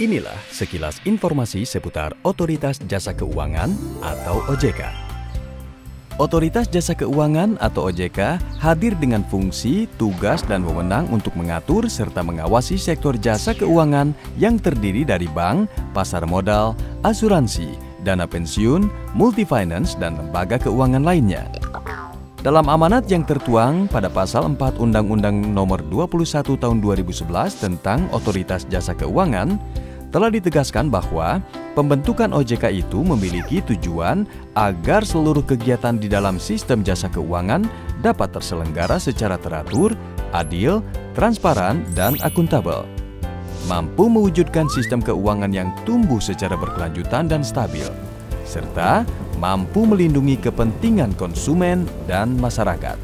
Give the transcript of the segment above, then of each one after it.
Inilah sekilas informasi seputar Otoritas Jasa Keuangan atau OJK. Otoritas Jasa Keuangan atau OJK hadir dengan fungsi, tugas, dan wewenang untuk mengatur serta mengawasi sektor jasa keuangan yang terdiri dari bank, pasar modal, asuransi, dana pensiun, multifinance, dan lembaga keuangan lainnya. Dalam amanat yang tertuang pada Pasal 4 Undang-Undang Nomor 21 Tahun 2011 tentang Otoritas Jasa Keuangan, telah ditegaskan bahwa pembentukan OJK itu memiliki tujuan agar seluruh kegiatan di dalam sistem jasa keuangan dapat terselenggara secara teratur, adil, transparan, dan akuntabel. Mampu mewujudkan sistem keuangan yang tumbuh secara berkelanjutan dan stabil, serta mampu melindungi kepentingan konsumen dan masyarakat.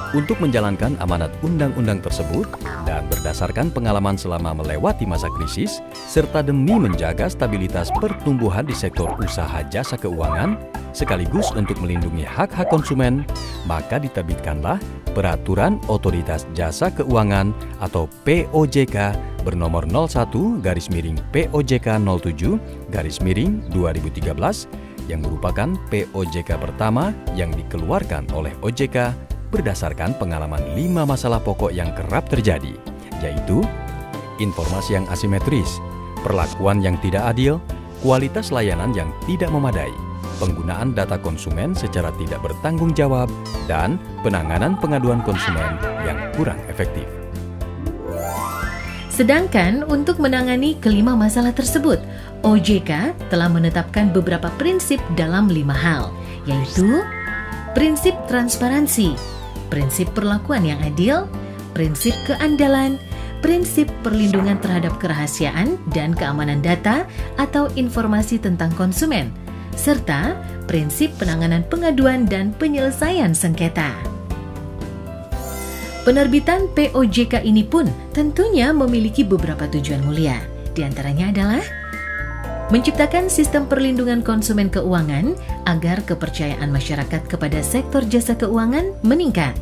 Untuk menjalankan amanat undang-undang tersebut dan berdasarkan pengalaman selama melewati masa krisis, serta demi menjaga stabilitas pertumbuhan di sektor usaha jasa keuangan, sekaligus untuk melindungi hak-hak konsumen, maka diterbitkanlah Peraturan Otoritas Jasa Keuangan atau POJK bernomor 01-POJK07-2013 yang merupakan POJK pertama yang dikeluarkan oleh OJK berdasarkan pengalaman 5 masalah pokok yang kerap terjadi, yaitu informasi yang asimetris, perlakuan yang tidak adil, kualitas layanan yang tidak memadai, penggunaan data konsumen secara tidak bertanggung jawab, dan penanganan pengaduan konsumen yang kurang efektif. Sedangkan untuk menangani kelima masalah tersebut, OJK telah menetapkan beberapa prinsip dalam 5 hal, yaitu prinsip transparansi, prinsip perlakuan yang adil, prinsip keandalan, prinsip perlindungan terhadap kerahasiaan dan keamanan data atau informasi tentang konsumen, serta prinsip penanganan pengaduan dan penyelesaian sengketa. Penerbitan POJK ini pun tentunya memiliki beberapa tujuan mulia. Di antaranya adalah menciptakan sistem perlindungan konsumen keuangan agar kepercayaan masyarakat kepada sektor jasa keuangan meningkat,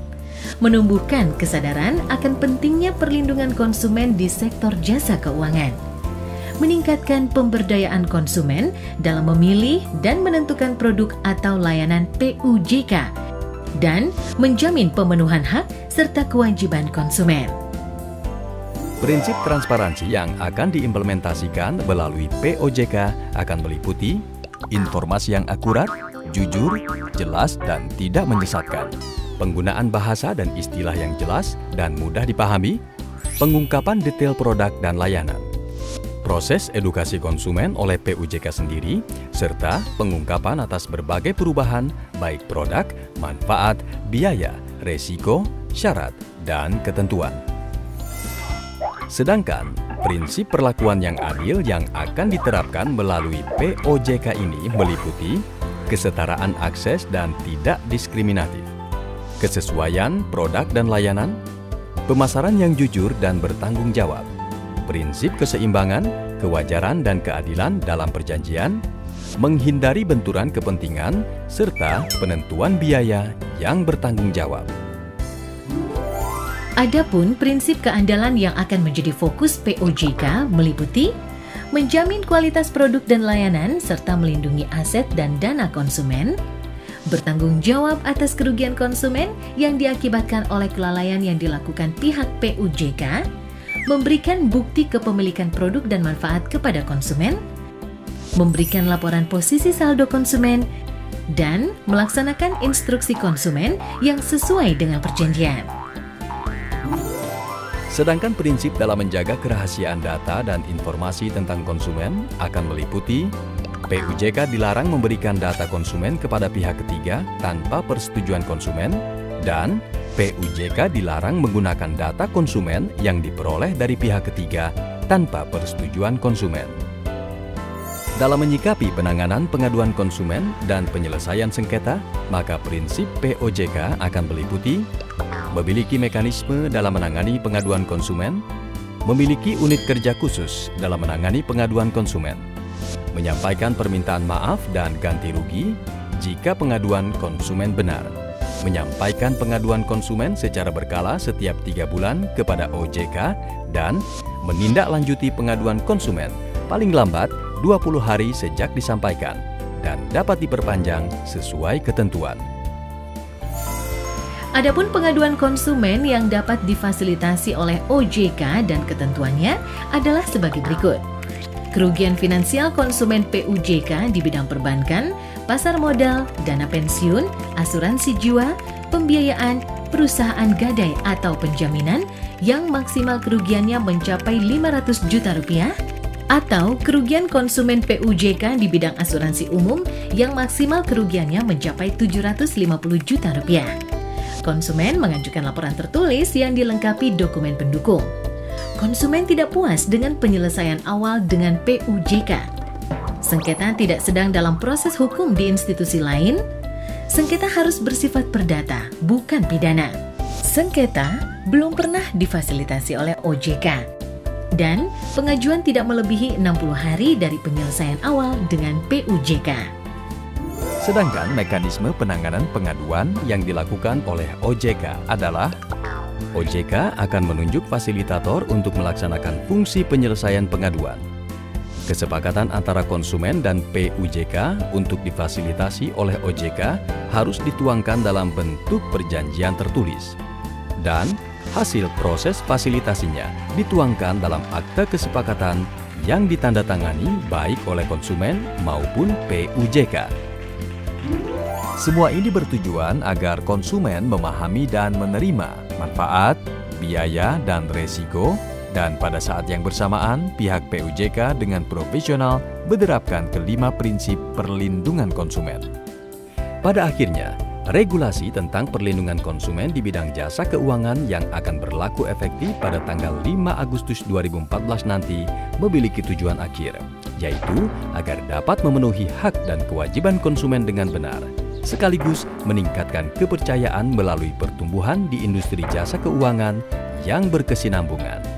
menumbuhkan kesadaran akan pentingnya perlindungan konsumen di sektor jasa keuangan, meningkatkan pemberdayaan konsumen dalam memilih dan menentukan produk atau layanan PUJK, dan menjamin pemenuhan hak serta kewajiban konsumen. Prinsip transparansi yang akan diimplementasikan melalui POJK akan meliputi informasi yang akurat, jujur, jelas, dan tidak menyesatkan, penggunaan bahasa dan istilah yang jelas dan mudah dipahami, pengungkapan detail produk dan layanan, proses edukasi konsumen oleh PUJK sendiri, serta pengungkapan atas berbagai perubahan baik produk, manfaat, biaya, resiko, syarat, dan ketentuan. Sedangkan prinsip perlakuan yang adil yang akan diterapkan melalui POJK ini meliputi kesetaraan akses dan tidak diskriminatif, kesesuaian produk dan layanan, pemasaran yang jujur dan bertanggung jawab, prinsip keseimbangan, kewajaran dan keadilan dalam perjanjian, menghindari benturan kepentingan, serta penentuan biaya yang bertanggung jawab. Adapun prinsip keandalan yang akan menjadi fokus POJK meliputi menjamin kualitas produk dan layanan serta melindungi aset dan dana konsumen, bertanggung jawab atas kerugian konsumen yang diakibatkan oleh kelalaian yang dilakukan pihak PUJK, memberikan bukti kepemilikan produk dan manfaat kepada konsumen, memberikan laporan posisi saldo konsumen, dan melaksanakan instruksi konsumen yang sesuai dengan perjanjian. Sedangkan prinsip dalam menjaga kerahasiaan data dan informasi tentang konsumen akan meliputi PUJK dilarang memberikan data konsumen kepada pihak ketiga tanpa persetujuan konsumen, dan PUJK dilarang menggunakan data konsumen yang diperoleh dari pihak ketiga tanpa persetujuan konsumen. Dalam menyikapi penanganan pengaduan konsumen dan penyelesaian sengketa, maka prinsip POJK akan meliputi memiliki mekanisme dalam menangani pengaduan konsumen, memiliki unit kerja khusus dalam menangani pengaduan konsumen, menyampaikan permintaan maaf dan ganti rugi jika pengaduan konsumen benar, menyampaikan pengaduan konsumen secara berkala setiap 3 bulan kepada OJK dan menindaklanjuti pengaduan konsumen paling lambat 20 hari sejak disampaikan dan dapat diperpanjang sesuai ketentuan. Adapun pengaduan konsumen yang dapat difasilitasi oleh OJK dan ketentuannya adalah sebagai berikut. Kerugian finansial konsumen PUJK di bidang perbankan, pasar modal, dana pensiun, asuransi jiwa, pembiayaan, perusahaan gadai atau penjaminan yang maksimal kerugiannya mencapai Rp500 juta atau kerugian konsumen PUJK di bidang asuransi umum yang maksimal kerugiannya mencapai Rp750 juta. Konsumen mengajukan laporan tertulis yang dilengkapi dokumen pendukung. Konsumen tidak puas dengan penyelesaian awal dengan PUJK. Sengketa tidak sedang dalam proses hukum di institusi lain. Sengketa harus bersifat perdata, bukan pidana. Sengketa belum pernah difasilitasi oleh OJK. Dan pengajuan tidak melebihi 60 hari dari penyelesaian awal dengan PUJK. Sedangkan mekanisme penanganan pengaduan yang dilakukan oleh OJK adalah OJK akan menunjuk fasilitator untuk melaksanakan fungsi penyelesaian pengaduan. Kesepakatan antara konsumen dan PUJK untuk difasilitasi oleh OJK harus dituangkan dalam bentuk perjanjian tertulis. Dan hasil proses fasilitasinya dituangkan dalam akta kesepakatan yang ditandatangani baik oleh konsumen maupun PUJK. Semua ini bertujuan agar konsumen memahami dan menerima manfaat, biaya, dan resiko, dan pada saat yang bersamaan pihak PUJK dengan profesional menerapkan kelima prinsip perlindungan konsumen. Pada akhirnya, regulasi tentang perlindungan konsumen di bidang jasa keuangan yang akan berlaku efektif pada tanggal 5 Agustus 2014 nanti memiliki tujuan akhir, yaitu agar dapat memenuhi hak dan kewajiban konsumen dengan benar, sekaligus meningkatkan kepercayaan melalui pertumbuhan di industri jasa keuangan yang berkesinambungan.